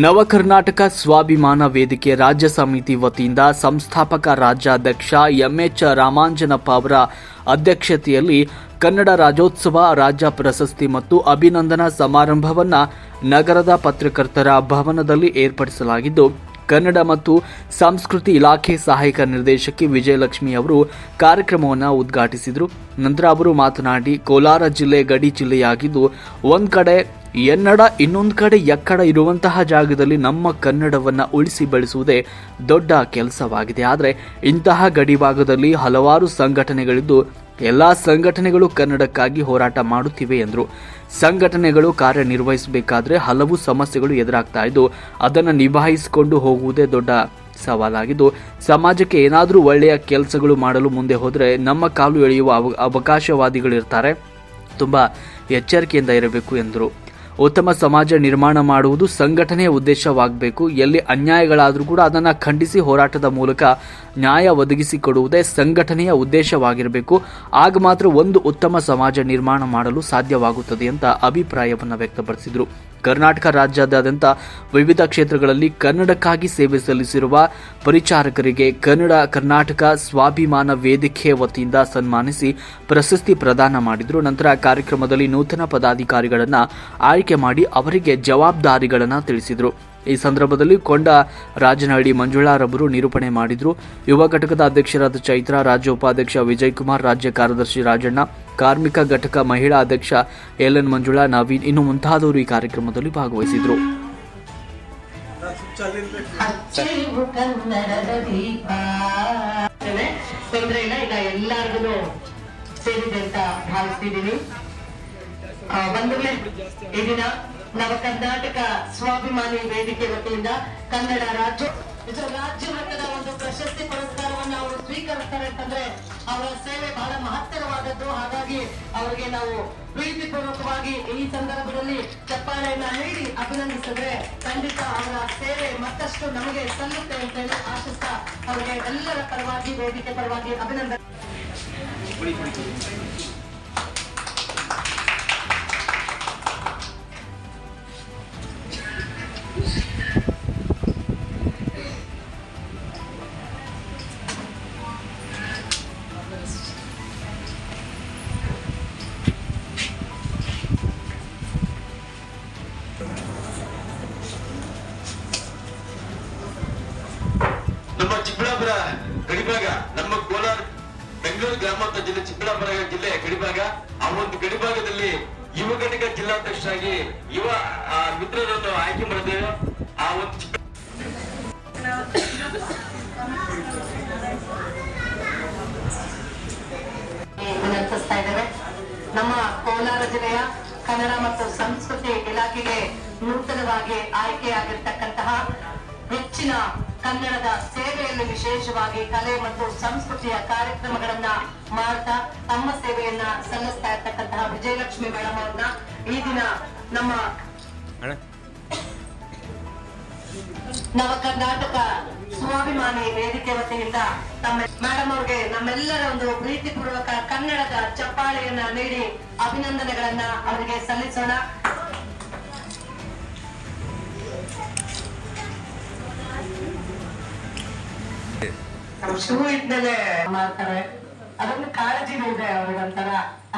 ನವಕರ್ನಾಟಕ ಸ್ವಾಭಿಮಾನ ವೇದಿಕೆ ರಾಜ್ಯ ಸಮಿತಿ ವತಿಯಿಂದ ಸಂಸ್ಥಾಪಕ ರಾಜ್ಯಾಧ್ಯಕ್ಷ ಎಂಎಚ್ ರಾಮಾಂಜನಪ್ಪ ಅವರ ಅಧ್ಯಕ್ಷತೆಯಲ್ಲಿ ಕನ್ನಡ ರಾಜ್ಯೋತ್ಸವ ರಾಜ್ಯ ಪ್ರಶಸ್ತಿ ಮತ್ತು ಅಭಿನಂದನಾ ಸಮಾರಂಭವನ್ನು ನಗರದ ಪತ್ರಕರ್ತರ ಭವನದಲ್ಲಿ ಏರ್ಪಡಿಸಲಾಗಿದ್ದು, ಕನ್ನಡ ಮತ್ತು ಸಂಸ್ಕೃತಿ ಇಲಾಖೆ ಸಹಾಯಕ ನಿರ್ದೇಶಕಿ ವಿಜಯಲಕ್ಷ್ಮಿ ಅವರು ಕಾರ್ಯಕ್ರಮವನ್ನು ಉದ್ಘಾಟಿಸಿದರು. ನಂತರ ಅವರು ಮಾತನಾಡಿ, ಕೋಲಾರ ಜಿಲ್ಲೆ ಗಡಿ ಜಿಲ್ಲೆಯಾಗಿದ್ದು ಒಂದು ಕಡೆ ಎನ್ನಡ ಇನ್ನೊಂದು ಕಡೆ ಎಕ್ಕಡ ಇರುವಂತಹ ಜಾಗದಲ್ಲಿ ನಮ್ಮ ಕನ್ನಡವನ್ನು ಉಳಿಸಿ ಬೆಳೆಸುವುದೇ ದೊಡ್ಡ ಕೆಲಸವಾಗಿದೆ. ಆದರೆ ಇಂತಹ ಗಡಿ ಭಾಗದಲ್ಲಿ ಹಲವಾರು ಸಂಘಟನೆಗಳಿದ್ದು ಎಲ್ಲ ಸಂಘಟನೆಗಳು ಕನ್ನಡಕ್ಕಾಗಿ ಹೋರಾಟ ಮಾಡುತ್ತಿವೆ ಎಂದರು. ಸಂಘಟನೆಗಳು ಕಾರ್ಯನಿರ್ವಹಿಸಬೇಕಾದ್ರೆ ಹಲವು ಸಮಸ್ಯೆಗಳು ಎದುರಾಗ್ತಾ ಇದ್ದು ಅದನ್ನು ನಿಭಾಯಿಸಿಕೊಂಡು ಹೋಗುವುದೇ ದೊಡ್ಡ ಸವಾಲಾಗಿದ್ದು, ಸಮಾಜಕ್ಕೆ ಏನಾದರೂ ಒಳ್ಳೆಯ ಕೆಲಸಗಳು ಮಾಡಲು ಮುಂದೆ ಹೋದರೆ ನಮ್ಮ ಕಾಲು ಎಳೆಯುವ ಅವಕಾಶವಾದಿಗಳಿರ್ತಾರೆ. ತುಂಬ ಎಚ್ಚರಿಕೆಯಿಂದ ಇರಬೇಕು ಎಂದರು. ಉತ್ತಮ ಸಮಾಜ ನಿರ್ಮಾಣ ಮಾಡುವುದು ಸಂಘಟನೆಯ ಉದ್ದೇಶವಾಗಬೇಕು. ಎಲ್ಲಿ ಅನ್ಯಾಯಗಳಾದರೂ ಕೂಡ ಅದನ್ನು ಖಂಡಿಸಿ ಹೋರಾಟದ ಮೂಲಕ ನ್ಯಾಯ ಒದಗಿಸಿಕೊಡುವುದೇ ಸಂಘಟನೆಯ ಉದ್ದೇಶವಾಗಿರಬೇಕು. ಆಗ ಮಾತ್ರ ಒಂದು ಉತ್ತಮ ಸಮಾಜ ನಿರ್ಮಾಣ ಮಾಡಲು ಸಾಧ್ಯವಾಗುತ್ತದೆ ಅಂತ ಅಭಿಪ್ರಾಯವನ್ನು ವ್ಯಕ್ತಪಡಿಸಿದರು. ಕರ್ನಾಟಕ ರಾಜ್ಯಾದ್ಯಂತ ವಿವಿಧ ಕ್ಷೇತ್ರಗಳಲ್ಲಿ ಕನ್ನಡಕ್ಕಾಗಿ ಸೇವೆ ಸಲ್ಲಿಸಿರುವ ಪರಿಚಾರಕರಿಗೆ ಕರ್ನಾಟಕ ಸ್ವಾಭಿಮಾನ ವೇದಿಕೆ ವತಿಯಿಂದ ಸನ್ಮಾನಿಸಿ ಪ್ರಶಸ್ತಿ ಪ್ರದಾನ ಮಾಡಿದರು. ನಂತರ ಕಾರ್ಯಕ್ರಮದಲ್ಲಿ ನೂತನ ಪದಾಧಿಕಾರಿಗಳನ್ನು ಆಯ್ಕೆ ಮಾಡಿ ಅವರಿಗೆ ಜವಾಬ್ದಾರಿಗಳನ್ನು ತಿಳಿಸಿದರು. ಈ ಸಂದರ್ಭದಲ್ಲಿ ಕೊಂಡ ರಾಜನಹಳ್ಳಿ ಮಂಜುಳಾರವರು ನಿರೂಪಣೆ ಮಾಡಿದರು. ಯುವ ಘಟಕದ ಅಧ್ಯಕ್ಷರಾದ ಚೈತ್ರ, ರಾಜ್ಯ ಉಪಾಧ್ಯಕ್ಷ ವಿಜಯ್ ಕುಮಾರ್, ರಾಜ್ಯ ಕಾರ್ಯದರ್ಶಿ ರಾಜಣ್ಣ, ಕಾರ್ಮಿಕ ಘಟಕ ಮಹಿಳಾ ಅಧ್ಯಕ್ಷ ಎಲ್ಎನ್ ಮಂಜುಳಾ, ನವೀನ್ ಇನ್ನು ಮುಂತಾದವರು ಈ ಕಾರ್ಯಕ್ರಮದಲ್ಲಿ ಭಾಗವಹಿಸಿದರು. ನವ ಕರ್ನಾಟಕ ಸ್ವಾಭಿಮಾನಿ ವೇದಿಕೆ ವತಿಯಿಂದ ಕನ್ನಡ ರಾಜ್ಯ ಮಟ್ಟದ ಒಂದು ಪ್ರಶಸ್ತಿ ಪುರಸ್ಕಾರವನ್ನು ಅವರು ಸ್ವೀಕರಿಸ್ತಾರೆ ಅಂತಂದ್ರೆ ಅವರ ಸೇವೆ ಬಹಳ ಮಹತ್ತರವಾದದ್ದು. ಹಾಗಾಗಿ ಅವರಿಗೆ ನಾವು ಪ್ರೀತಿಪೂರ್ವಕವಾಗಿ ಈ ಸಂದರ್ಭದಲ್ಲಿ ಚಪ್ಪಾಳೆಯನ್ನ ನೀಡಿ ಅಭಿನಂದಿಸಿದ್ರೆ ಖಂಡಿತ ಅವರ ಸೇವೆ ಮತ್ತಷ್ಟು ನಮಗೆ ಸಲ್ಲುತ್ತೆ ಅಂತ ಹೇಳಿ ಆಶಿಸ್ತಾ ಅವರಿಗೆ ಎಲ್ಲರ ಪರವಾಗಿ ವೇದಿಕೆ ಪರವಾಗಿ ಅಭಿನಂದನೆ. ನಮ್ಮ ಚಿಕ್ಕಬಳ್ಳಾಪುರ ಗಡಿಭಾಗ, ನಮ್ಮ ಕೋಲಾರ ಬೆಂಗಳೂರು ಗ್ರಾಮಾಂತರ ಜಿಲ್ಲೆ ಚಿಕ್ಕಬಳ್ಳಾಪುರ ಜಿಲ್ಲೆ ಗಡಿಭಾಗ, ಆ ಒಂದು ಗಡಿಭಾಗದಲ್ಲಿ ಯುವ ಘಟಕ ಜಿಲ್ಲಾಧ್ಯಕ್ಷರಾಗಿ ಯುವ ಮಿತ್ರರನ್ನು ಆಯ್ಕೆ ಮಾಡಿದ್ದೇವೆ. ಆ ಒಂದು ವಿನಂತಿಸ್ತಾ ಇದ್ದೇವೆ. ನಮ್ಮ ಕೋಲಾರ ಜಿಲ್ಲೆಯ ಕನ್ನಡ ಮತ್ತು ಸಂಸ್ಕೃತಿ ಇಲಾಖೆಗೆ ನೂತನವಾಗಿ ಆಯ್ಕೆಯಾಗಿರ್ತಕ್ಕಂತಹ ಹೆಚ್ಚಿನ ಕನ್ನಡದ ಸೇವೆಯಲ್ಲಿ ವಿಶೇಷವಾಗಿ ಕಲೆ ಮತ್ತು ಸಂಸ್ಕೃತಿಯ ಕಾರ್ಯಕ್ರಮಗಳನ್ನ ಮಾಡ್ತಾ ತಮ್ಮ ಸೇವೆಯನ್ನ ಸಲ್ಲಿಸ್ತಾ ಇರ್ತಕ್ಕಂತಹ ವಿಜಯಲಕ್ಷ್ಮಿ ಮೇಡಮ್ ಅವ್ರನ್ನ ಈ ದಿನ ನಮ್ಮ ನವ ಕರ್ನಾಟಕ ಸ್ವಾಭಿಮಾನಿ ವೇದಿಕೆ ವತಿಯಿಂದ ತಮ್ಮ ಮೇಡಮ್ ಅವ್ರಿಗೆ ನಮ್ಮೆಲ್ಲರ ಒಂದು ಪ್ರೀತಿಪೂರ್ವಕ ಕನ್ನಡದ ಚಪ್ಪಾಳೆಯನ್ನ ನೀಡಿ ಅಭಿನಂದನೆಗಳನ್ನ ಅವರಿಗೆ ಸಲ್ಲಿಸೋಣ. ಶೂ ಇದ್ಮೇಲೆ ಮಾಡ್ತಾರೆ, ಅದೊಂದು ಕಾಳಜಿ ಇದೆ ಅವ್ರಿಗೊಂಥರ.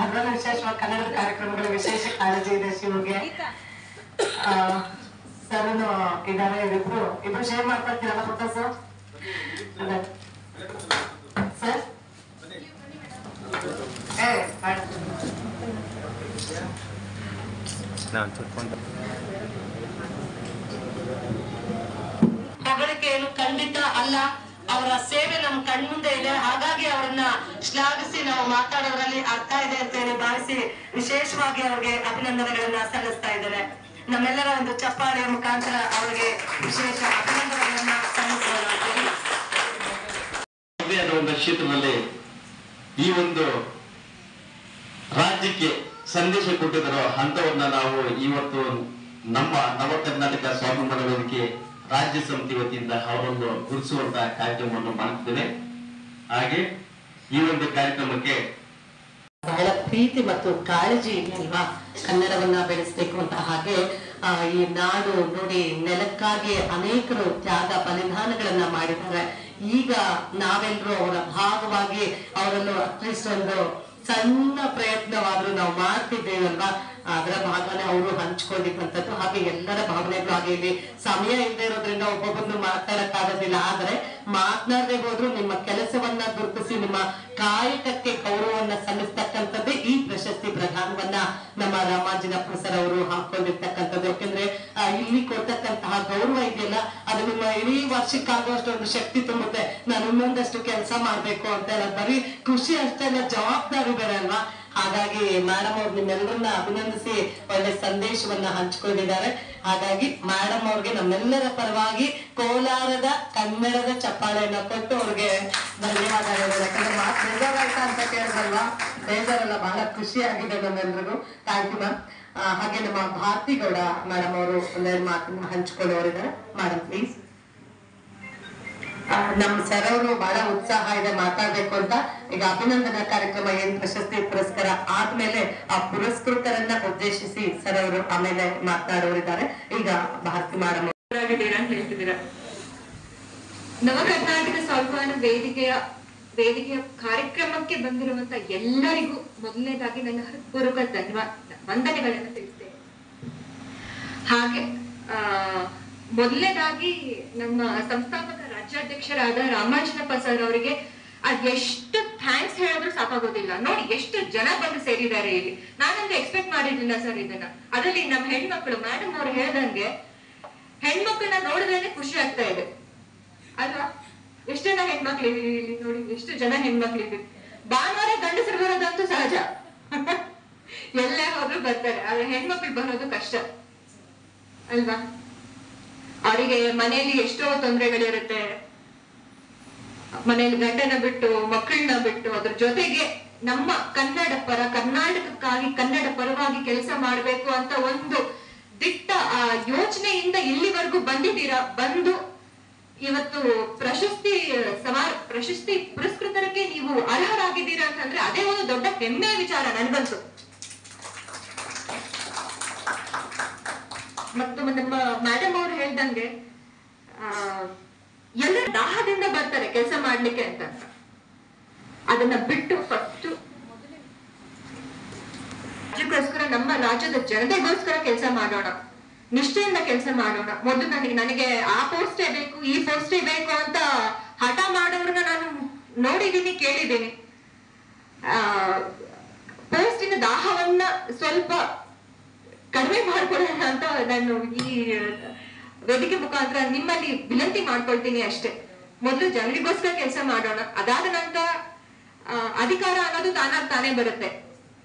ಅದ್ರಲ್ಲಿ ವಿಶೇಷವಾಗಿ ಕನ್ನಡದ ಕಾರ್ಯಕ್ರಮಗಳ ವಿಶೇಷ ಕಾಳಜಿ ಇದೆ ಶಿವಗೆ. ಸರನು ಇದಾರೆ, ಇಬ್ರು ಶೇರ್ ಮಾಡ್ಕೊಳ್ತೀರಲ್ಲ ಫೋಟೋಸ್ ಸರ್. ಹೊಗಳಿಕೆ ಏನು ಖಂಡಿತ ಅಲ್ಲ, ಅವರ ಸೇವೆ ನಮ್ಮ ಕಣ್ಮುಂದೆ ಇದೆ. ಹಾಗಾಗಿ ಅವರನ್ನ ಶ್ಲಾಘಿಸಿ ನಾವು ಮಾತಾಡೋದ್ರಲ್ಲಿ ಅರ್ಥ ಇದೆ ಅಂತ ಹೇಳಿ ಭಾವಿಸಿ ವಿಶೇಷವಾಗಿ ಅವರಿಗೆ ಅಭಿನಂದನೆಗಳನ್ನ ಸಲ್ಲಿಸ್ತಾ ಇದ್ದೇನೆ. ನಮ್ಮೆಲ್ಲರ ಒಂದು ಚಪ್ಪಾಳೆಯ ಮುಖಾಂತರ ಅವರಿಗೆ ವಿಶೇಷ ಅಭಿನಂದನೆಗಳನ್ನ ಸಲ್ಲಿಸೋಣ. ಒಂದು ಕ್ಷೇತ್ರದಲ್ಲಿ ಈ ಒಂದು ರಾಜ್ಯಕ್ಕೆ ಸಂದೇಶ ಕೊಟ್ಟಿದ್ದರೋ ಅಂತವನ್ನ ನಾವು ಇವತ್ತು ನಮ್ಮ ನವ ಕರ್ನಾಟಕ ಸ್ವಾಭಿಮಾನ ವೇದಿಕೆ ರಾಜ್ಯ ಸಮಿತಿ ವತಿಯಿಂದ ಅವರನ್ನು ಗುರುತಿಸುವಂತಹ ಕಾರ್ಯಕ್ರಮವನ್ನು ಮಾಡುತ್ತೇವೆ. ಹಾಗೆ ಈ ಒಂದು ಕಾರ್ಯಕ್ರಮಕ್ಕೆ ಬಹಳ ಪ್ರೀತಿ ಮತ್ತು ಕಾಳಜಿ ಇದೆ ಅಲ್ವಾ, ಕನ್ನಡವನ್ನ ಬೆಳೆಸಬೇಕು ಅಂತ. ಹಾಗೆ ಈ ನಾಡು ನೋಡಿ ನೆಲಕ್ಕಾಗಿ ಅನೇಕರು ತ್ಯಾಗ ಬಲಿದಾನಗಳನ್ನ ಮಾಡಿದ್ದಾರೆ. ಈಗ ನಾವೆಲ್ಲರೂ ಅವರ ಭಾಗವಾಗಿ ಅವರನ್ನು ಅಟ್ಲೀಸ್ಟ್ ಒಂದು ಸಣ್ಣ ಪ್ರಯತ್ನವಾದ್ರೂ ನಾವು ಮಾಡ್ತಿದ್ದೇವಲ್ವಾ, ಅದರ ಭಾಗನೇ ಅವರು ಹಂಚ್ಕೊಂಡಿದ್ದಂಥದ್ದು. ಹಾಗೆ ಎಲ್ಲರ ಭಾವನೆಗಳು ಹಾಗೆ ಇಲ್ಲಿ ಸಮಯ ಇಲ್ಲದೆ ಇರೋದ್ರಿಂದ ಒಬ್ಬೊಬ್ಬರನ್ನು ಮಾತಾಡಕ್ಕಾಗೋದಿಲ್ಲ. ಆದ್ರೆ ಮಾತನಾಡದೆ ಹೋದ್ರು ನಿಮ್ಮ ಕೆಲಸವನ್ನ ಗುರುತಿಸಿ ನಿಮ್ಮ ಕಾಯಕಕ್ಕೆ ಗೌರವವನ್ನ ಸಲ್ಲಿಸ್ತಕ್ಕಂಥದ್ದೇ ಈ ಪ್ರಶಸ್ತಿ ಪ್ರದಾನವನ್ನ ನಮ್ಮ ರಾಮಾಂಜನಪ್ಪ ಸರ್ ಅವರು ಹಾಕೊಂಡಿರ್ತಕ್ಕಂಥದ್ದು. ಯಾಕೆಂದ್ರೆ ಇಲ್ಲಿ ಕೊಡ್ತಕ್ಕಂತಹ ಗೌರವ ಇದೆಯಲ್ಲ, ಅದು ನಿಮ್ಮ ಇಡೀ ವರ್ಷಕ್ಕಾಗುವಷ್ಟು ಒಂದು ಶಕ್ತಿ ತುಂಬುತ್ತೆ. ನಾನು ಇನ್ನೊಂದಷ್ಟು ಕೆಲಸ ಮಾಡ್ಬೇಕು ಅಂತ ಹೇಳ, ಬರೀ ಖುಷಿ ಅಷ್ಟೇ ಅಲ್ಲ, ಜವಾಬ್ದಾರಿ ಬೇರೆ ಅಲ್ವಾ. ಹಾಗಾಗಿ ಮೇಡಮ್ ಅವ್ರು ನಿಮ್ಮೆಲ್ಲರನ್ನ ಅಭಿನಂದಿಸಿ ಒಳ್ಳೆ ಸಂದೇಶವನ್ನ ಹಂಚ್ಕೊಂಡಿದ್ದಾರೆ. ಹಾಗಾಗಿ ಮೇಡಮ್ ಅವ್ರಿಗೆ ನಮ್ಮೆಲ್ಲರ ಪರವಾಗಿ ಕೋಲಾರದ ಕನ್ನಡದ ಚಪ್ಪಾಳೆಯನ್ನ ಕೊಟ್ಟು ಅವ್ರಿಗೆ ಧನ್ಯವಾದಗಳು. ಯಾಕಂದ್ರೆ ಮಾತು ಬೇಜಾರಾಯ್ತಾ ಅಂತ ಕೇಳಿದ್ರಲ್ವಾ, ಬೇಜಾರಲ್ಲ, ಬಹಳ ಖುಷಿ ಆಗಿದೆ ನಮ್ಮೆಲ್ರಿಗೂ. Thank you ma'am. ಹಾಗೆ ನಮ್ಮ ಭಾರತಿ ಗೌಡ ಮೇಡಮ್ ಅವರು ಒಂದೆರಡು ಮಾತನ್ನ ಹಂಚ್ಕೊಳ್ಳೋರಿದ್ದಾರೆ. Madam please. ನಮ್ಮ ಸರ್ ಅವರು ಬಹಳ ಉತ್ಸಾಹ ಇದೆ ಮಾತಾಡ್ಬೇಕು ಅಂತ. ಈಗ ಅಭಿನಂದನಾ ಕಾರ್ಯಕ್ರಮ ಏನ್ ಪ್ರಶಸ್ತಿ ಪುರಸ್ಕಾರ ಆದ್ಮೇಲೆ ಆ ಪುರಸ್ಕೃತರನ್ನ ಉದ್ದೇಶಿಸಿ ಸರ್ ಅವರು ಆಮೇಲೆ ಮಾತನಾಡೋರಿದ್ದಾರೆ. ಈಗ ಭಾರತಿ ಮೇಡಮ್ ಅಂತ ಹೇಳ್ತಿದ್ದೀರಾ. ನವ ಕರ್ನಾಟಕ ಸ್ವಾಭಿಮಾನ ವೇದಿಕೆಯ ಕಾರ್ಯಕ್ರಮಕ್ಕೆ ಬಂದಿರುವಂತ ಎಲ್ಲರಿಗೂ ಮೊದಲನೇದಾಗಿ ನನ್ನ ಹೃತ್ಪೂರ್ವಕ ವಂದನೆಗಳನ್ನು ತಿಳಿಸ್ತೇನೆ. ಹಾಗೆ ಮೊದಲನೇದಾಗಿ ನಮ್ಮ ಸಂಸ್ಥಾಪಕ ರಾಜ್ಯಾಧ್ಯಕ್ಷರಾದ ರಾಮಾಂಜನಪ್ಪ ಸರ್ ಅವರಿಗೆ ಎಷ್ಟು ಥ್ಯಾಂಕ್ಸ್ ಹೇಳಿದ್ರು ಸಾಕಾಗೋದಿಲ್ಲ. ನೋಡಿ ಎಷ್ಟು ಜನ ಬಂದು ಸೇರಿದ್ದಾರೆ ಇಲ್ಲಿ. ನಾನಂತೂ ಎಕ್ಸ್ಪೆಕ್ಟ್ ಮಾಡಿರ್ಲಿಲ್ಲ ಸರ್ ಇದನ್ನ. ಅದರಲ್ಲಿ ನಮ್ಮ ಹೆಣ್ಮಕ್ಳು ಮೇಡಮ್ ಅವ್ರು ಹೇಳ್ದಂಗೆ ಹೆಣ್ಮಕ್ಳನ್ನ ನೋಡಿದ್ರೆ ಖುಷಿ ಆಗ್ತಾ ಇದೆ ಅಲ್ವಾ. ಎಷ್ಟು ಜನ ಹೆಣ್ಮಕ್ಳು ಇಲ್ಲಿ ನೋಡಿ, ಎಷ್ಟು ಜನ ಹೆಣ್ಮಕ್ಳಿದ್ದೀವಿ. ಭಾನುವಾರ ಗಂಡಸರು ಬರೋದಂತೂ ಸಹಜ, ಎಲ್ಲ ಹೋದ್ರು ಬರ್ತಾರೆ. ಆದ್ರೆ ಹೆಣ್ಮಕ್ಳು ಬರೋದು ಕಷ್ಟ ಅಲ್ವಾ. ಅವರಿಗೆ ಮನೆಯಲ್ಲಿ ಎಷ್ಟೋ ತೊಂದರೆಗಳಿರುತ್ತೆ. ಮನೆಯಲ್ಲಿ ಗಂಡನ ಬಿಟ್ಟು ಮಕ್ಕಳನ್ನ ಬಿಟ್ಟು ಅದ್ರ ಜೊತೆಗೆ ನಮ್ಮ ಕರ್ನಾಟಕಕ್ಕಾಗಿ ಕನ್ನಡ ಪರವಾಗಿ ಕೆಲಸ ಮಾಡ್ಬೇಕು ಅಂತ ಒಂದು ದಿಟ್ಟ ಆ ಯೋಚನೆಯಿಂದ ಇಲ್ಲಿವರೆಗೂ ಬಂದಿದ್ದೀರಾ. ಬಂದು ಇವತ್ತು ಪ್ರಶಸ್ತಿ ಪುರಸ್ಕೃತರಿಗೆ ನೀವು ಅರ್ಹರಾಗಿದ್ದೀರಾ ಅಂತಂದ್ರೆ ಅದೇ ಒಂದು ದೊಡ್ಡ ಹೆಮ್ಮೆಯ ವಿಚಾರ ನನ್ಗಂತೂ. ಮತ್ತು ನಮ್ಮ ಮೇಡಮ್ ಅವ್ರು ಹೇಳ್ದಂಗೆ ಎಲ್ಲ ದಾಹದಿಂದ ಬರ್ತಾರೆ ಕೆಲಸ ಮಾಡ್ಲಿಕ್ಕೆ ಅಂತ. ಅದನ್ನ ಬಿಟ್ಟು ಫಸ್ಟ್ ರಾಜ್ಯಕ್ಕೋಸ್ಕರ, ನಮ್ಮ ರಾಜ್ಯದ ಜನತೆಗೋಸ್ಕರ ಕೆಲಸ ಮಾಡೋಣ, ನಿಷ್ಠೆಯಿಂದ ಕೆಲಸ ಮಾಡೋಣ. ಮೊದಲು ನನಗೆ ಆ ಪೋಸ್ಟೇ ಬೇಕು, ಈ ಪೋಸ್ಟೇ ಬೇಕು ಅಂತ ಹಠ ಮಾಡೋರನ್ನ ನಾನು ನೋಡಿದ್ದೀನಿ, ಕೇಳಿದ್ದೀನಿ. ಪೋಸ್ಟಿನ ದಾಹವನ್ನ ಸ್ವಲ್ಪ ಕಡಿಮೆ ಮಾಡ್ಕೊಳ್ಳೋಣ ಅಂತ ನಾನು ಈ ವೇದಿಕೆ ಮುಖಾಂತರ ನಿಮ್ಮಲ್ಲಿ ವಿನಂತಿ ಮಾಡ್ಕೊಳ್ತೀನಿ ಅಷ್ಟೇ. ಮೊದಲು ಜನರಿಗೋಸ್ಕರ ಕೆಲಸ ಮಾಡೋಣ, ಅದಾದ ನಂತರ ಅಧಿಕಾರ ಅನ್ನೋದು ತಾನೇ ಬರುತ್ತೆ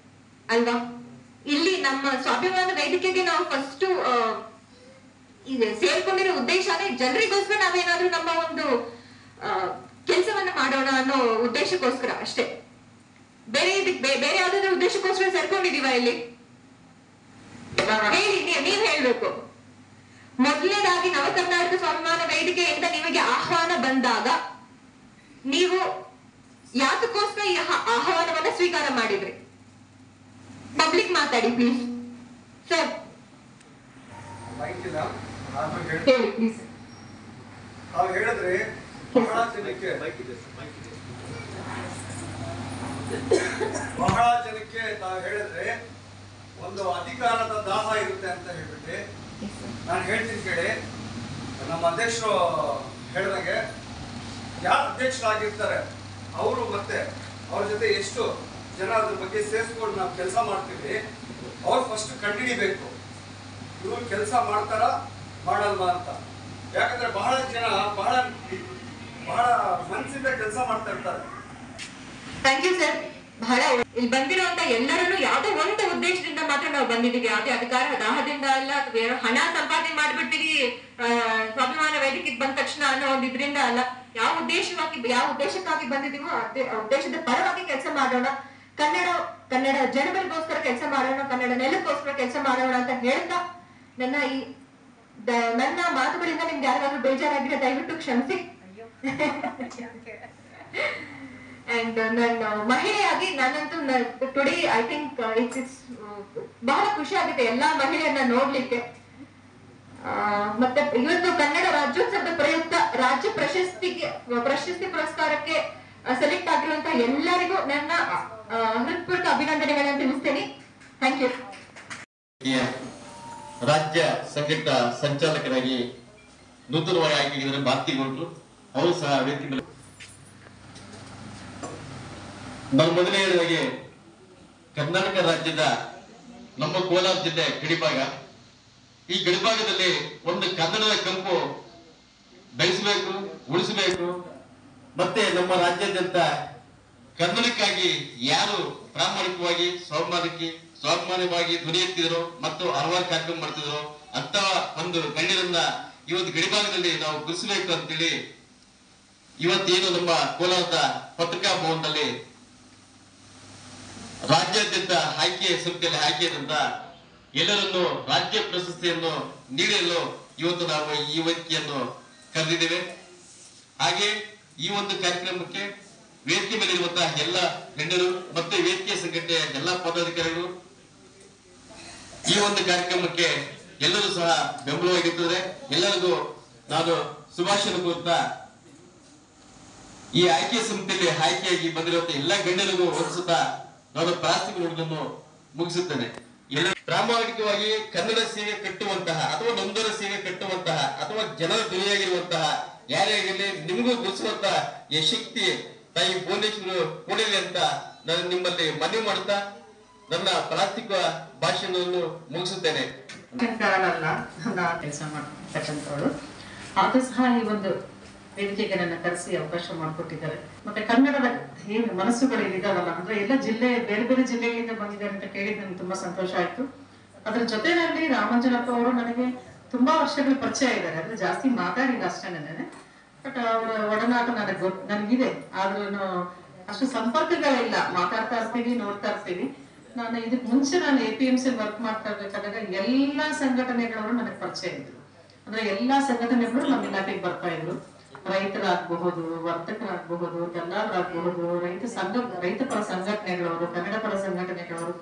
ಅಲ್ವಾ. ಇಲ್ಲಿ ನಮ್ಮ ಸ್ವಾಭಿಮಾನ ವೇದಿಕೆಗೆ ನಾವು ಫಸ್ಟ್ ಸೇರ್ಕೊಂಡಿರೋ ಉದ್ದೇಶ ಅಂದ್ರೆ ಜನರಿಗೋಸ್ಕರ ನಾವೇನಾದ್ರೂ ನಮ್ಮ ಒಂದು ಕೆಲಸವನ್ನ ಮಾಡೋಣ ಅನ್ನೋ ಉದ್ದೇಶಕ್ಕೋಸ್ಕರ ಅಷ್ಟೇ. ಬೇರೆ ಯಾವ್ದಾದ್ರು ಉದ್ದೇಶಕ್ಕೋಸ್ಕರ ಸೇರ್ಕೊಂಡಿದೀವ ಇಲ್ಲಿ? ಹೇಳಿ, ನೀವ್ ಹೇಳ್ಬೇಕು. ಮೊದಲನೇದಾಗಿ ನವ ಕರ್ನಾಟಕ ಸ್ವಾಭಿಮಾನ ವೇದಿಕೆಯಿಂದ ನಿಮಗೆ ಆಹ್ವಾನ ಬಂದಾಗ ನೀವು ಯಾತಕ್ಕೋಸ್ಕರ ಈ ಆಹ್ವಾನವನ್ನ ಸ್ವೀಕಾರ ಮಾಡಿದ್ರಿ? ಪಬ್ಲಿಕ್ ಮಾತಾಡಿ ಪ್ಲೀಸ್ ಸರ್. ಹೇಳಿ ಪ್ಲೀಸ್. ಹೇಳಿದ್ರೆ ಬಹಳ ಜನಕ್ಕೆ ತಾವು ಹೇಳಿದ್ರೆ ಒಂದು ಅಧಿಕಾರದ ದಾಹ ಇರುತ್ತೆ ಅಂತ ಹೇಳ್ಬಿಟ್ಟು ನಾನು ಹೇಳ್ತೀನಿ ಕೇಳಿ. ನಮ್ಮ ಅಧ್ಯಕ್ಷರು ಹೇಳಿದಾಗೆ ಯಾರು ಅಧ್ಯಕ್ಷರಾಗಿರ್ತಾರೆ ಅವರು ಮತ್ತೆ ಅವ್ರ ಜೊತೆ ಎಷ್ಟು ಜನ ಅದ್ರ ಬಗ್ಗೆ ಸೇರಿಸ್ಕೊಂಡು ನಾವು ಕೆಲಸ ಮಾಡ್ತೀವಿ, ಅವ್ರು ಫಸ್ಟ್ ಕಂಡುಹಿಡಿಬೇಕು ಇವ್ರು ಕೆಲಸ ಮಾಡ್ತಾರ ಮಾಡಲ್ವಾ ಅಂತ. ಯಾಕಂದ್ರೆ ಬಹಳ ಜನ ಬಹಳ ಮನಸ್ಸಿಂದ ಕೆಲಸ ಮಾಡ್ತಾ ಇರ್ತಾರೆ. Thank you sir. ಬಹಳ ಇಲ್ಲಿ ಬಂದಿರುವಂತ ಎಲ್ಲರನ್ನು ಯಾವುದೋ ಒಂದು ಉದ್ದೇಶದಿಂದ ಮಾತ್ರ ನಾವು ಬಂದಿದ್ದೀವಿ. ಯಾವುದೇ ಅಧಿಕಾರ ದಾಹದಿಂದ ಅಲ್ಲ, ಅಥವಾ ಹಣ ಸಂಪಾದನೆ ಮಾಡ್ಬಿಡ್ತೀವಿ ಸ್ವಾಭಿಮಾನ ವೇದಿಕೆಗೆ ಬಂದ ತಕ್ಷಣ ಅನ್ನೋ ಒಂದು ಇದರಿಂದ ಅಲ್ಲ. ಯಾವ ಉದ್ದೇಶಕ್ಕಾಗಿ ಬಂದಿದ್ದೀವೋ ಉದ್ದೇಶದ ಪರವಾಗಿ ಕೆಲಸ ಮಾಡೋಣ. ಕನ್ನಡ ಜನಗಳಿಗೋಸ್ಕರ ಕೆಲಸ ಮಾಡೋಣ, ಕನ್ನಡ ನೆಲಕ್ಕೋಸ್ಕರ ಕೆಲಸ ಮಾಡೋಣ ಅಂತ ಹೇಳ್ತಾ ನನ್ನ ಮಾತುಗಳಿಂದ ನಿಮ್ಗೆ ಯಾರಿಗಾದ್ರೂ ಬೇಜಾರಾಗಿದ್ರೆ ದಯವಿಟ್ಟು ಕ್ಷಮಿಸಿ. ಅಂಡ್ ನಾನು ಮಹಿಳೆಯಾಗಿ ನಾನಂತೂ ಟುಡೇ ಐ ಥಿಂಕ್ ಇಟ್ಸ್ ಬಹಳ ಖುಷಿ ಆಗುತ್ತೆ ಎಲ್ಲಾ ಮಹಿಳೆಯನ್ನ ನೋಡ್ಲಿಕ್ಕೆ. ಮತ್ತೆ ಇವತ್ತು ಕನ್ನಡ ರಾಜ್ಯೋತ್ಸವದ ಪ್ರಯುಕ್ತ ರಾಜ್ಯ ಪ್ರಶಸ್ತಿ ಪುರಸ್ಕಾರಕ್ಕೆ ಸೆಲೆಕ್ಟ್ ಆಗಿರುವಂತಹ ಎಲ್ಲರಿಗೂ ನನ್ನ ಹೃತ್ಪೂರ್ವಕ ಅಭಿನಂದನೆಗಳನ್ನು ತಿಳಿಸ್ತೇನೆ. Thank you. ರಾಜ್ಯ ಸಂಘಟ ಸಂಚಾಲಕರಾಗಿ ನೂತನವಾಗಿ ಆಯ್ಕೆಯಾಗಿದ್ದಾರೆ ಭಾರತಿ ಗೌಡ್ರು. ಅವರು ಸಹ ವೇದಿಕೆ ನಾವು ಮೊದಲೇ ಹೇಳಿದಾಗೆ ಕರ್ನಾಟಕ ರಾಜ್ಯದ ನಮ್ಮ ಕೋಲಾರ ಜಿಲ್ಲೆ ಗಡಿಭಾಗ. ಈ ಗಡಿಭಾಗದಲ್ಲಿ ಒಂದು ಕನ್ನಡದ ಕಂಪು ಬೆಳೆಸಬೇಕು, ಉಳಿಸಬೇಕು. ಮತ್ತೆ ನಮ್ಮ ರಾಜ್ಯಾದ್ಯಂತ ಕನ್ನಡಕ್ಕಾಗಿ ಯಾರು ಪ್ರಾಮಾಣಿಕವಾಗಿ ಸ್ವಾಭಿಮಾನವಾಗಿ ಧ್ವನಿ ಎತ್ತಿದ್ರು ಮತ್ತು ಹಲವಾರು ಕಾರ್ಯಕ್ರಮ ಮಾಡ್ತಿದ್ರು ಅಂತ ಒಂದು ಗಣ್ಯರನ್ನ ಇವತ್ತು ಗಡಿಭಾಗದಲ್ಲಿ ನಾವು ಗುರುಸಬೇಕು ಅಂತೇಳಿ ಇವತ್ತೇನು ನಮ್ಮ ಕೋಲಾರದ ಪತ್ರಿಕಾ ಭವನದಲ್ಲಿ ರಾಜ್ಯಾದ್ಯಂತ ಆಯ್ಕೆ ಸಮಿತಿಯಲ್ಲಿ ಆಯ್ಕೆಯಾದಂತ ಎಲ್ಲರನ್ನು ರಾಜ್ಯ ಪ್ರಶಸ್ತಿಯನ್ನು ನೀಡಲು ಇವತ್ತು ನಾವು ಈ ವೇದಿಕೆಯನ್ನು ಕರೆದಿದ್ದೇವೆ. ಹಾಗೆ ಈ ಒಂದು ಕಾರ್ಯಕ್ರಮಕ್ಕೆ ವೇದಿಕೆ ಮೇಲೆ ಇರುವಂತಹ ಎಲ್ಲ ಗಣ್ಯರು ಮತ್ತು ವೇದಿಕೆ ಸಂಘಟನೆಯ ಎಲ್ಲ ಪದಾಧಿಕಾರಿಗಳು ಈ ಒಂದು ಕಾರ್ಯಕ್ರಮಕ್ಕೆ ಎಲ್ಲರೂ ಸಹ ಬೆಂಬಲವಾಗಿರುತ್ತದೆ. ಎಲ್ಲರಿಗೂ ನಾನು ಶುಭಾಶಯ ಕೋರುತ್ತಾ ಈ ಆಯ್ಕೆ ಸಮಿತಿಯಲ್ಲಿ ಆಯ್ಕೆಯಾಗಿ ಬಂದಿರುವಂತಹ ಎಲ್ಲ ಗಣ್ಯರಿಗೂ ಹೊರಿಸುತ್ತಾ ನಾನು ಪ್ರಾಸ್ತಿಕ ನುಡಿಯನ್ನು ಮುಗಿಸುತ್ತೇನೆ. ಎಲ್ಲ ಪ್ರಾಮಾಣಿಕವಾಗಿ ಕನ್ನಡ ಸೇವೆ ಕಟ್ಟುವಂತಹ ಅಥವಾ ನೊಂದರ ಸೇವೆ ಕಟ್ಟುವಂತಹ ಅಥವಾ ಜನರ ಧ್ವನಿಯಾಗಿರುವಂತಹ ಯಾರೇ ಆಗಿರಲಿ ನಿಮಗೂ ಗುರುಸುವಂತಹ ಈ ಶಕ್ತಿ ತಾಯಿ ಭುವನೇಶ್ವರಿ ಕೊಡಲಿ ಅಂತ ನಾನು ನಿಮ್ಮಲ್ಲಿ ಮನವಿ ಮಾಡುತ್ತಾ ನನ್ನ ಪ್ರಾಸ್ತಿಕ ಭಾಷಣವನ್ನು ಮುಗಿಸುತ್ತೇನೆ. ಕೆಲಸ ಮಾಡ್ತಕ್ಕಂಥವಳು ಆದ್ರೂ ಸಹ ಈ ಒಂದು ವೇದಿಕೆಗೆ ನನ್ನ ಕರೆಸಿ ಅವಕಾಶ ಮಾಡಿಕೊಟ್ಟಿದ್ದಾರೆ. ಮತ್ತೆ ಕನ್ನಡದ ಏನು ಮನಸ್ಸುಗಳು ಇದಾವಲ್ಲ ಅಂದ್ರೆ ಎಲ್ಲ ಜಿಲ್ಲೆ ಬೇರೆ ಬೇರೆ ಜಿಲ್ಲೆಗಳಿಂದ ಬಂದಿದ್ದಾರೆ ಅಂತ ಕೇಳಿ ನನಗೆ ತುಂಬಾ ಸಂತೋಷ ಆಯ್ತು. ಅದ್ರ ಜೊತೆನಲ್ಲಿ ರಾಮಾಂಜನಪ್ಪ ಅವರು ನನಗೆ ತುಂಬಾ ವರ್ಷಗಳ ಪರಿಚಯ ಇದ್ದಾರೆ. ಅಂದ್ರೆ ಜಾಸ್ತಿ ಮಾತಾಡಿಲ್ಲ ಅಷ್ಟೇನೆ, ಬಟ್ ಅವರ ಒಡನಾಟ ನನಗಿದೆ. ಆದ್ರೂ ಅಷ್ಟು ಸಂಪರ್ಕಗಳಿಲ್ಲ. ಮಾತಾಡ್ತಾ ಇರ್ತೀವಿ, ನೋಡ್ತಾ ಇರ್ತೀವಿ. ನಾನು ಇದಕ್ ಮುಂಚೆ ನಾನು APMC ವರ್ಕ್ ಮಾಡ್ತಾ ಇರ್ಬೇಕಾದಾಗ ಎಲ್ಲಾ ಸಂಘಟನೆಗಳವರು ನನಗೆ ಪರಿಚಯ ಇದ್ರು. ಅಂದ್ರೆ ಎಲ್ಲಾ ಸಂಘಟನೆಗಳು ನಮ್ಮ ಇಲಾಖೆಗೆ ಬರ್ತಾ ಇದ್ರು. ರೈತರಾಗಬಹುದು, ವರ್ತಕರಾಗಬಹುದು, ದಲ್ಲಾಳರಾಗಬಹುದು, ರೈತ ಪರ ಸಂಘಟನೆಗಳವರು, ಕನ್ನಡ ಪರ ಸಂಘಟನೆಗಳವರು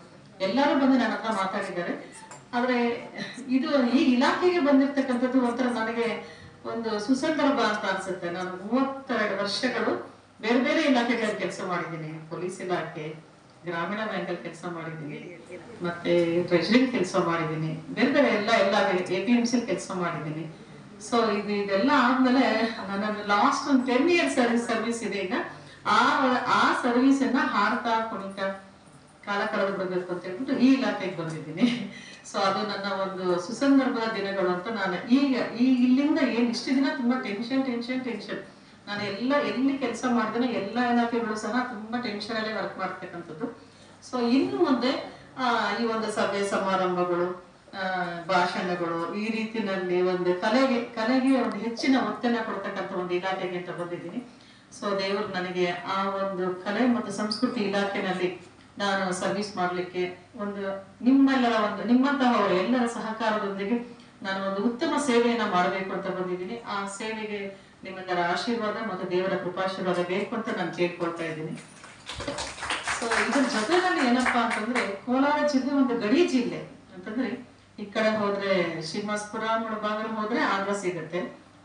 ಎಲ್ಲರೂ ಬಂದು ನನ್ನ ಹತ್ರ ಮಾತಾಡಿದ್ದಾರೆ. ಆದ್ರೆ ಇದು ಈ ಇಲಾಖೆಗೆ ಬಂದಿರ್ತಕ್ಕಂಥದ್ದು ಒಂಥರ ನನಗೆ ಒಂದು ಸುಸಂದರ್ಭ ಅಂತ ಅನ್ಸುತ್ತೆ. ನಾನು 32 ವರ್ಷಗಳು ಬೇರೆ ಬೇರೆ ಇಲಾಖೆಗಳಲ್ಲಿ ಕೆಲಸ ಮಾಡಿದ್ದೀನಿ. ಪೊಲೀಸ್ ಇಲಾಖೆ, ಗ್ರಾಮೀಣ ಬ್ಯಾಂಕಲ್ಲಿ ಕೆಲಸ ಮಾಡಿದ್ದೀನಿ, ಮತ್ತೆ ಟ್ರೆಜರಿ ಕೆಲಸ ಮಾಡಿದ್ದೀನಿ, ಬೇರೆ ಬೇರೆ ಎಲ್ಲ APMC ಕೆಲಸ ಮಾಡಿದ್ದೀನಿ. ಸೊ ಇದೆಲ್ಲ ಆದ್ಮೇಲೆ ನನ್ನ ಲಾಸ್ಟ್ ಒಂದು 10 years ಸರ್ವಿಸ್ ಇದೆ. ಈಗ ಆ ಸರ್ವಿಸ್ ಅನ್ನ ಹಾಡ್ತಾ ಕುಣಿತ ಕಾಲ ಕಳೆದು ಬರ್ಬೇಕು ಅಂತ ಹೇಳ್ಬಿಟ್ಟು ಈ ಇಲಾಖೆಗೆ ಬಂದಿದ್ದೀನಿ. ಸೊ ಅದು ನನ್ನ ಒಂದು ಸುಸಂದರ್ಭದ ದಿನಗಳು ಅಂತ ನಾನು ಇಲ್ಲಿಂದ ಇಷ್ಟು ದಿನ ತುಂಬಾ ಟೆನ್ಷನ್ ನಾನು ಎಲ್ಲಿ ಕೆಲಸ ಮಾಡಿದ್ರೆ ಎಲ್ಲ ಇಲಾಖೆಗಳು ಸಹ ತುಂಬಾ ಟೆನ್ಷನ್ ಅಲ್ಲೇ ವರ್ಕ್ ಮಾಡ್ತಕ್ಕಂಥದ್ದು. ಸೊ ಇನ್ನು ಮುಂದೆ ಈ ಒಂದು ಸಭೆ ಸಮಾರಂಭಗಳು, ಭಾಷಣಗಳು, ಈ ರೀತಿನಲ್ಲಿ ಒಂದು ಕಲೆಗೆ ಒಂದು ಹೆಚ್ಚಿನ ಒತ್ತನ್ನ ಕೊಡ್ತಕ್ಕಂಥ ಒಂದು ಇಲಾಖೆಗೆ ಅಂತ ಬಂದಿದ್ದೀನಿ. ಸೊ ದೇವರು ನನಗೆ ಆ ಒಂದು ಕಲೆ ಮತ್ತು ಸಂಸ್ಕೃತಿ ಇಲಾಖೆನಲ್ಲಿ ನಾನು ಸರ್ವಿಸ್ ಮಾಡ್ಲಿಕ್ಕೆ ಒಂದು ನಿಮ್ಮಂತಹ ಎಲ್ಲರ ಸಹಕಾರದೊಂದಿಗೆ ನಾನು ಒಂದು ಉತ್ತಮ ಸೇವೆಯನ್ನ ಮಾಡಬೇಕು ಅಂತ ಬಂದಿದ್ದೀನಿ. ಆ ಸೇವೆಗೆ ನಿಮ್ಮೆಲ್ಲರ ಆಶೀರ್ವಾದ ಮತ್ತು ದೇವರ ಕೃಪಾಶೀರ್ವಾದ ಬೇಕು ಅಂತ ನಾನು ಕೇಳ್ಕೊಳ್ತಾ ಇದ್ದೀನಿ. ಸೊ ಇದ್ರ ಜೊತೆನಲ್ಲಿ ಏನಪ್ಪಾ ಅಂತಂದ್ರೆ ಕೋಲಾರ ಜಿಲ್ಲೆ ಒಂದು ಗಡಿ ಜಿಲ್ಲೆ ಅಂತಂದ್ರೆ ಈ ಕಡೆ ಹೋದ್ರೆ ಶ್ರೀನಿವಾಸಪುರ, ಮುಳಬಾಗಿಲು ಹೋದ್ರೆ ಆಂಧ್ರ ಸಿಗುತ್ತೆ,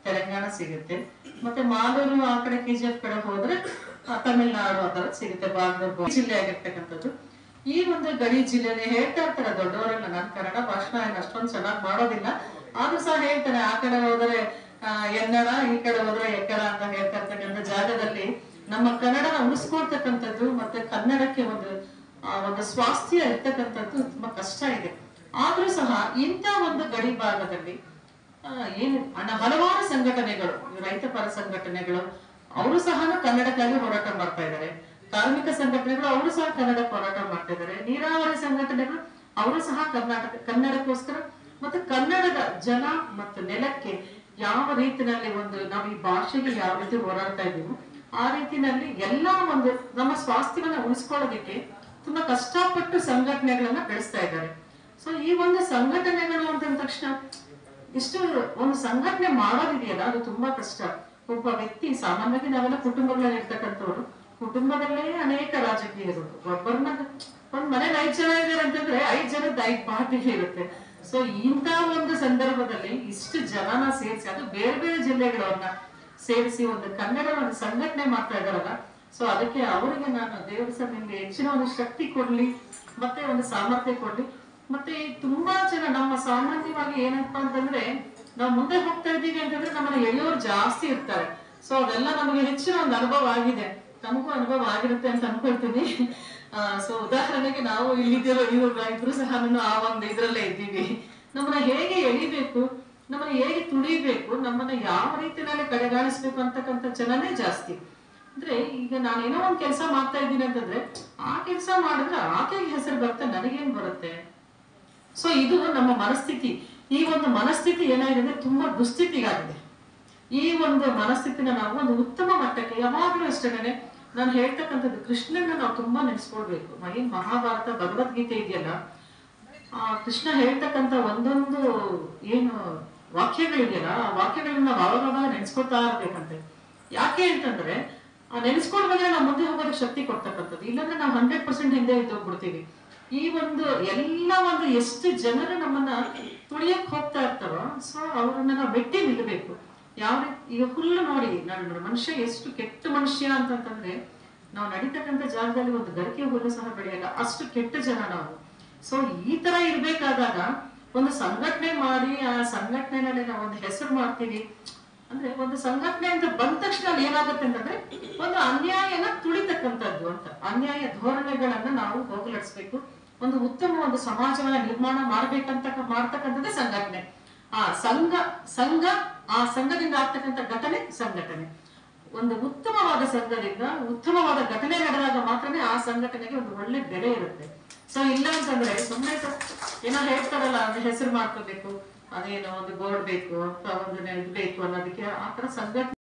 ತೆಲಂಗಾಣ ಸಿಗುತ್ತೆ, ಮತ್ತೆ ಮಾಲೂರು ಆ ಕಡೆ KGF ಕಡೆ ಹೋದ್ರೆ ತಮಿಳ್ನಾಡು ಆ ತರ ಸಿಗುತ್ತೆ. ಬಾಗಲಕೋಟೆ ಜಿಲ್ಲೆ ಆಗಿರ್ತಕ್ಕಂಥದ್ದು ಈ ಒಂದು ಗಡಿ ಜಿಲ್ಲೆನೇ ಹೇಳ್ತಾ ಇರ್ತಾರೆ ದೊಡ್ಡವರೆಲ್ಲ. ನಾನು ಕನ್ನಡ ಭಾಷಣ ಅಷ್ಟೊಂದು ಚೆನ್ನಾಗಿ ಮಾಡೋದಿಲ್ಲ, ಆದ್ರೂ ಸಹ ಹೇಳ್ತಾರೆ ಆ ಕಡೆ ಹೋದ್ರೆ ಎನ್ನಡ, ಈ ಕಡೆ ಹೋದ್ರೆ ಎಕ್ಕಡ ಅಂತ ಹೇಳ್ತಾ ಇರ್ತಕ್ಕಂಥ ಜಾಗದಲ್ಲಿ ನಮ್ಮ ಕನ್ನಡನ ಉಳಿಸ್ಕೊಳ್ತಕ್ಕಂಥದ್ದು ಮತ್ತೆ ಕನ್ನಡಕ್ಕೆ ಒಂದು ಸ್ವಾಸ್ಥ್ಯ ಇರ್ತಕ್ಕಂಥದ್ದು ತುಂಬಾ ಕಷ್ಟ ಇದೆ. ಆದ್ರೂ ಸಹ ಇಂಥ ಒಂದು ಗಡಿ ಭಾಗದಲ್ಲಿ ಹಲವಾರು ಸಂಘಟನೆಗಳು, ರೈತ ಪರ ಸಂಘಟನೆಗಳು ಅವರು ಸಹ ಕನ್ನಡಕ್ಕಾಗಿ ಹೋರಾಟ ಮಾಡ್ತಾ ಇದ್ದಾರೆ. ಕಾರ್ಮಿಕ ಸಂಘಟನೆಗಳು ಅವರು ಸಹ ಕನ್ನಡ ಹೋರಾಟ ಮಾಡ್ತಾ ಇದ್ದಾರೆ. ನೀರಾವರಿ ಸಂಘಟನೆಗಳು ಅವರು ಸಹ ಕನ್ನಡಕ್ಕೋಸ್ಕರ ಮತ್ತೆ ಕನ್ನಡದ ಜನ ಮತ್ತು ನೆಲಕ್ಕೆ ಯಾವ ರೀತಿನಲ್ಲಿ ನಾವು ಈ ಭಾಷೆಗೆ ಯಾವ ರೀತಿ ಹೋರಾಡ್ತಾ ಇದ್ದೀವಿ ಆ ರೀತಿನಲ್ಲಿ ಎಲ್ಲಾ ನಮ್ಮ ಸ್ವಾಸ್ಥ್ಯವನ್ನ ಉಳಿಸ್ಕೊಳ್ಳೋದಕ್ಕೆ ತುಂಬಾ ಕಷ್ಟಪಟ್ಟು ಸಂಘಟನೆಗಳನ್ನ ಬೆಳೆಸ್ತಾ ಇದ್ದಾರೆ. ಸೊ ಈ ಒಂದು ಸಂಘಟನೆಗಳು ಅಂತಂದ ತಕ್ಷಣ ಇಷ್ಟು ಒಂದು ಸಂಘಟನೆ ಮಾಡೋದಿದೆಯಲ್ಲ ಅದು ತುಂಬಾ ಕಷ್ಟ. ಒಬ್ಬ ವ್ಯಕ್ತಿ ಸಾಮಾನ್ಯವಾಗಿ ನಾವೆಲ್ಲ ಕುಟುಂಬಗಳಲ್ಲಿ ಇರ್ತಕ್ಕಂಥವ್ರು, ಕುಟುಂಬದಲ್ಲೇ ಅನೇಕ ರಾಜಕೀಯಗಳು, ಒಂದ್ ಮನೇಲಿ 5 ಜನ ಇದ್ದಾರೆ ಅಂತಂದ್ರೆ 5 ಜನದ 5 ಪಾರ್ಟಿ ಇರುತ್ತೆ. ಸೊ ಇಂಥ ಒಂದು ಸಂದರ್ಭದಲ್ಲಿ ಇಷ್ಟು ಜನನ ಸೇರಿಸಿ, ಅದು ಬೇರೆ ಬೇರೆ ಜಿಲ್ಲೆಗಳನ್ನ ಸೇರಿಸಿ ಒಂದು ಕನ್ನಡ ಒಂದು ಸಂಘಟನೆ ಮಾಡ್ತಾ ಇದಾರಲ್ಲ, ಸೊ ಅದಕ್ಕೆ ಅವರಿಗೆ ನಾನು ದೇವರ ಸಭೆಯಲ್ಲಿ ಹೆಚ್ಚಿನ ಒಂದು ಶಕ್ತಿ ಕೊಡ್ಲಿ, ಮತ್ತೆ ಒಂದು ಸಾಮರ್ಥ್ಯ ಕೊಡ್ಲಿ. ಮತ್ತೆ ತುಂಬಾ ಜನ ನಮ್ಮ ಸಾಮಾನ್ಯವಾಗಿ ಏನಪ್ಪಾ ಅಂತಂದ್ರೆ, ನಾವು ಮುಂದೆ ಹೋಗ್ತಾ ಇದ್ದೀವಿ ಅಂತಂದ್ರೆ ನಮ್ಮನ್ನ ಎಳೆಯೋರು ಜಾಸ್ತಿ ಇರ್ತಾರೆ. ಸೊ ಅದೆಲ್ಲ ನಮಗೆ ಹೆಚ್ಚಿನ ಒಂದು ಅನುಭವ ಆಗಿದೆ, ನಮಗೂ ಅನುಭವ ಆಗಿರುತ್ತೆ ಅಂತ ಅನ್ಕೊಳ್ತೀನಿ. ಸೊ ಉದಾಹರಣೆಗೆ ನಾವು ಇಲ್ಲಿದ್ದಿರೋ ಇಬ್ರು ಸಹ ಆ ಒಂದು ಇದ್ರಲ್ಲೇ ಇದ್ದೀವಿ. ನಮ್ಮನ್ನ ಹೇಗೆ ಎಳಿಬೇಕು, ನಮ್ಮನ್ನ ಹೇಗೆ ತುಳಿಬೇಕು, ನಮ್ಮನ್ನ ಯಾವ ರೀತಿಯಲ್ಲಿ ಕಡೆಗಾಣಿಸ್ಬೇಕು ಅಂತಕ್ಕಂಥ ಜನನೇ ಜಾಸ್ತಿ. ಅಂದ್ರೆ ಈಗ ನಾನೇನೋ ಒಂದ್ ಕೆಲಸ ಮಾಡ್ತಾ ಇದ್ದೀನಿ ಅಂತಂದ್ರೆ, ಆ ಕೆಲಸ ಮಾಡಿದ್ರೆ ಆಕೆಗೆ ಹೆಸರು ಬರುತ್ತೆ, ನನಗೇನ್ ಬರುತ್ತೆ? ಸೊ ಇದು ನಮ್ಮ ಮನಸ್ಥಿತಿ. ಈ ಒಂದು ಮನಸ್ಥಿತಿ ಏನಾಗಿದೆ ಅಂದ್ರೆ ತುಂಬಾ ದುಸ್ಥಿತಿಗಾಗಿದೆ. ಈ ಒಂದು ಮನಸ್ಥಿತಿನ ನಾವು ಒಂದು ಉತ್ತಮ ಮಟ್ಟಕ್ಕೆ ಯಾವಾಗಲೂ ಅಷ್ಟೇನೆ ನಾನು ಹೇಳ್ತಕ್ಕಂಥದ್ದು, ಕೃಷ್ಣನ ನಾವು ತುಂಬಾ ನೆನೆಸ್ಕೊಳ್ಬೇಕು. ಏನ್ ಮಹಾಭಾರತ ಭಗವದ್ಗೀತೆ ಇದೆಯಲ್ಲ, ಕೃಷ್ಣ ಹೇಳ್ತಕ್ಕಂಥ ಒಂದೊಂದು ಏನು ವಾಕ್ಯಗಳಿದೆಯಲ್ಲ, ಆ ವಾಕ್ಯಗಳನ್ನ ನಾವು ಅವಾಗ ನೆನೆಸ್ಕೊಳ್ತಾ ಇರ್ಬೇಕಂತೆ. ಯಾಕೆ ಅಂತಂದ್ರೆ ನೆನೆಸ್ಕೊಂಡ್ಮೇಲೆ ನಾವು ಮುಂದೆ ಹೋಗೋದಕ್ಕೆ ಶಕ್ತಿ ಕೊಡ್ತಕ್ಕಂಥದ್ದು. ಇಲ್ಲಾಂದ್ರೆ ನಾವು 100% ಹಿಂದೆ ಇದ್ದೋಗ್ಬಿಡ್ತೀವಿ. ಈ ಒಂದು ಎಲ್ಲ ಒಂದು ಎಷ್ಟು ಜನರು ನಮ್ಮನ್ನ ತುಳಿಯಕ್ ಹೋಗ್ತಾ ಇರ್ತಾರೋ, ಸೊ ಅವ್ರನ್ನ ನಾವು ಮೆಟ್ಟಿ ನಿಲ್ಬೇಕು. ಯಾವ ರೀತಿ ಈಗ ಹುಲ್ಲು ನೋಡಿ ಮನುಷ್ಯ ಎಷ್ಟು ಕೆಟ್ಟ ಮನುಷ್ಯ ಅಂತಂತಂದ್ರೆ, ನಾವು ನಡೀತಕ್ಕಂಥ ಜಾಗದಲ್ಲಿ ಒಂದು ಗರಿಕೆ ಹುಲ್ಲು ಸಹ ಬೆಳೆಯಲ್ಲ, ಅಷ್ಟು ಕೆಟ್ಟ ಜನ ನಾವು. ಸೊ ಈ ತರ ಇರ್ಬೇಕಾದಾಗ ಒಂದು ಸಂಘಟನೆ ಮಾಡಿ, ಆ ಸಂಘಟನೆನಲ್ಲಿ ನಾವು ಒಂದು ಹೆಸರು ಮಾಡ್ತೀವಿ ಅಂದ್ರೆ, ಒಂದು ಸಂಘಟನೆ ಅಂತ ಬಂದ ತಕ್ಷಣ ಏನಾಗುತ್ತೆ ಅಂತಂದ್ರೆ ಒಂದು ಅನ್ಯಾಯನ ತುಳಿತಕ್ಕಂಥದ್ದು ಅಂತ, ಅನ್ಯಾಯ ಧೋರಣೆಗಳನ್ನ ನಾವು ಹೋಗಲಾಡಿಸ್ಬೇಕು. ಒಂದು ಉತ್ತಮ ಒಂದು ಸಮಾಜವನ್ನ ನಿರ್ಮಾಣ ಮಾಡ್ತಕ್ಕಂಥದ್ದೇ ಸಂಘಟನೆ. ಸಂಘ ಆ ಸಂಘದಿಂದ ಆಗ್ತಕ್ಕಂಥ ಘಟನೆ ಸಂಘಟನೆ. ಒಂದು ಉತ್ತಮವಾದ ಸಂಘದಿಂದ ಉತ್ತಮವಾದ ಘಟನೆ ನಡೆದಾಗ ಮಾತ್ರನೇ ಆ ಸಂಘಟನೆಗೆ ಒಂದು ಒಳ್ಳೆ ಬೆಲೆ ಇರುತ್ತೆ. ಸೊ ಇಲ್ಲ ಅಂತಂದ್ರೆ ಸುಮ್ಮನೆ ಏನೋ ಹೇಳ್ತಾರಲ್ಲ, ಅಂದ್ರೆ ಹೆಸರು ಮಾಡ್ಕೋಬೇಕು, ಅದೇನೋ ಒಂದು ಬೋರ್ಡ್ ಬೇಕು, ಒಂದು ಇದು ಬೇಕು ಅನ್ನೋದಕ್ಕೆ ಆ ತರ ಸಂಘಟನೆ